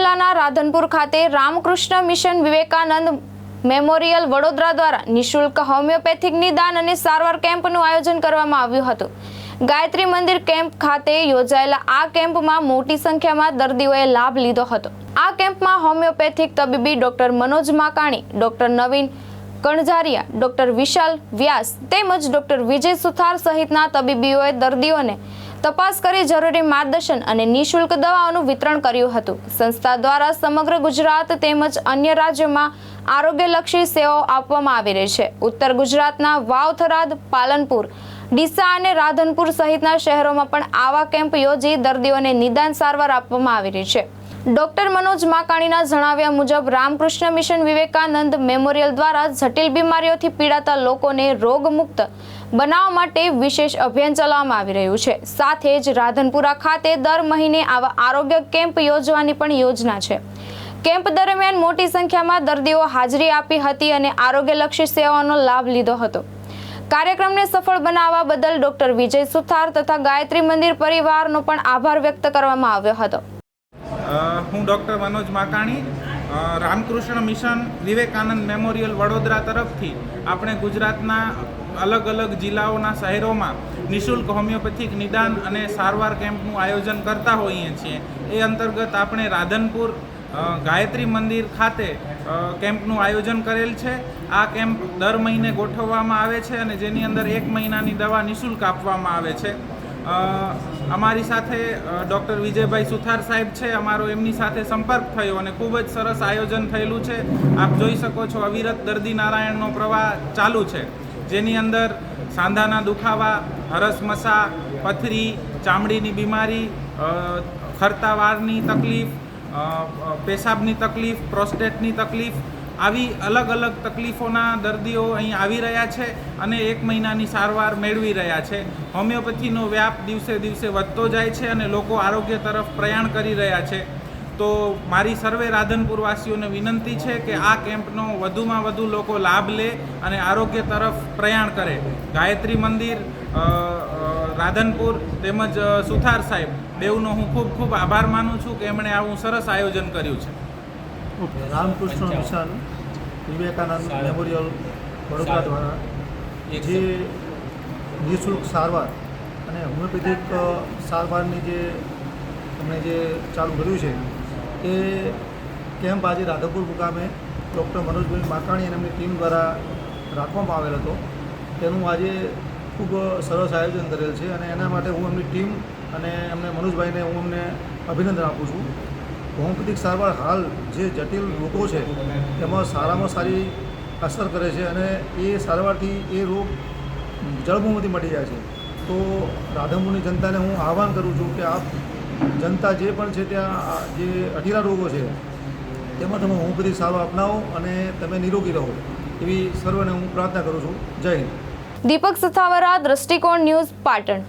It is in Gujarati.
જિલ્લાના રાધનપુર ખાતે રામકૃષ્ણ મિશન વિવેકાનંદ મેમોરિયલ વડોદરા દ્વારા નિઃશુલ્ક હોમિયોપેથિક નિદાન અને સારવાર કેમ્પનું આયોજન કરવામાં આવ્યું હતું। ગાયત્રી મંદિર કેમ્પ ખાતે યોજાયેલા આ કેમ્પમાં મોટી સંખ્યામાં દર્દીઓએ લાભ લીધો હતો। આ કેમ્પમાં હોમિયોપેથિક તબીબી ડોક્ટર મનોજ માકાણી, ડોક્ટર નવીન કણઝારિયા, ડોક્ટર વિશાલ વ્યાસ તેમજ ડોક્ટર વિજય સુથાર સહિતના તબીબીઓએ દર્દીઓને તપાસ કરી જરૂરી માર્ગદર્શન અને નિઃશુલ્ક દવાઓનું વિતરણ કર્યું હતું। સંસ્થા દ્વારા સમગ્ર ગુજરાત તેમજ અન્ય રાજ્યોમાં આરોગ્યલક્ષી સેવાઓ આપવામાં આવી રહી છે। ઉત્તર ગુજરાતના વાવ, થરાદ, પાલનપુર, ડીસા અને રાધનપુર સહિતના શહેરોમાં પણ આવા કેમ્પ યોજી દર્દીઓને નિદાન સારવાર આપવામાં આવી રહી છે। ડોક્ટર મનોજ માકાણીના જણાવ્યા મુજબ રામકૃષ્ણ મિશન વિવેકાનંદ મેમોરિયલ દ્વારા જટિલ બીમારીઓથી પીડાતા લોકોને રોગમુક્ત બનાવવા માટે વિશેષ અભિયાન ચલાવવામાં આવી રહ્યું છે। સાથે જ રાધનપુરા ખાતે દર મહિને આવા આરોગ્ય કેમ્પ યોજવાની પણ યોજના છે। કેમ્પ દરમિયાન મોટી સંખ્યામાં દર્દીઓ હાજરી આપી હતી અને આરોગ્યલક્ષી સેવાઓનો લાભ લીધો હતો। કાર્યક્રમને સફળ બનાવવા બદલ ડોક્ટર વિજય સુથાર તથા ગાયત્રી મંદિર પરિવારનો પણ આભાર વ્યક્ત કરવામાં આવ્યો હતો। હું doctor Manoj Makani, Ramakrishna mission Vivekananda memorial Vadodara તરફથી આપણે ગુજરાતના અલગ અલગ જિલ્લાઓના શહેરોમાં નિઃશુલ્ક હોમિયોપેથિક નિદાન અને સારવાર કેમ્પનું આયોજન કરતા હોઈએ છીએ। એ અંતર્ગત આપણે રાધનપુર ગાયત્રી મંદિર ખાતે કેમ્પનું આયોજન કરેલ છે। આ કેમ્પ દર મહિને ગોઠવવામાં આવે છે અને જેની અંદર 1 મહિનાની દવા નિઃશુલ્ક આપવામાં આવે છે। અમારી સાથે ડૉક્ટર વિજયભાઈ સુથાર સાહેબ છે, અમારો એમની સાથે સંપર્ક થયો અને ખૂબ જ સરસ આયોજન થયેલું છે। આપ જોઈ શકો છો, અવિરત દર્દી નારાયણનો પ્રવાહ ચાલુ છે, જેની અંદર સાંધાના દુખાવા, હરસમસા, પથરી, ચામડીની બીમારી, ખરતા વાળની તકલીફ, પેશાબની તકલીફ, પ્રોસ્ટેટની તકલીફ, આવી અલગ અલગ તકલીફોના દર્દીઓ અહીં આવી રહ્યા છે અને 1 મહિનાની સારવાર મેળવી રહ્યા છે। હોમિયોપેથીનો વ્યાપ દિવસે દિવસે વધતો જાય છે અને લોકો આરોગ્ય તરફ પ્રયાણ કરી રહ્યા છે। તો મારી સર્વે રાધનપુરવાસીઓને વિનંતી છે કે આ કેમ્પનો વધુમાં વધુ લોકો લાભ લે અને આરોગ્ય તરફ પ્રયાણ કરે। ગાયત્રી મંદિર, રાધનપુર તેમજ સુથાર સાહેબ બેઉનો હું ખૂબ ખૂબ આભાર માનું છું કે એમણે આવું સરસ આયોજન કર્યું છે। રામકૃષ્ણ મિશન વિવેકાનંદ મેમોરિયલ વડોદરા દ્વારા જે નિઃશુલ્ક સારવાર અને હોમિયોપેથિક સારવારની જે એમણે જે ચાલુ કર્યું છે એ કેમ્પ આજે રાધનપુર મુકામે ડૉક્ટર મનોજભાઈ માકાણી અને એમની ટીમ દ્વારા રાખવામાં આવેલ હતો। તેનું આજે ખૂબ સરસ આયોજન કરેલ છે અને એના માટે હું એમની ટીમ અને એમને મનોજભાઈને હું એમને અભિનંદન આપું છું। હોમિયોપેથિક સારવાર હાલ જે જટિલ રોગો છે એમાં સારામાં સારી અસર કરે છે અને એ સારવારથી એ રોગ જળમૂળથી મટી જાય છે। તો રાધનપુરની જનતાને હું આહ્વાન કરું છું કે આપ જનતા જે પણ છે ત્યાં જે અઢીલા રોગો છે તેમાં તમે હોમિયોપેથિક સારવાર અપનાવો અને તમે નિરોગી રહો એવી સર્વને હું પ્રાર્થના કરું છું। જય હિન્દ। દીપક સથાવરા, દ્રષ્ટિકોણ ન્યૂઝ, પાટણ।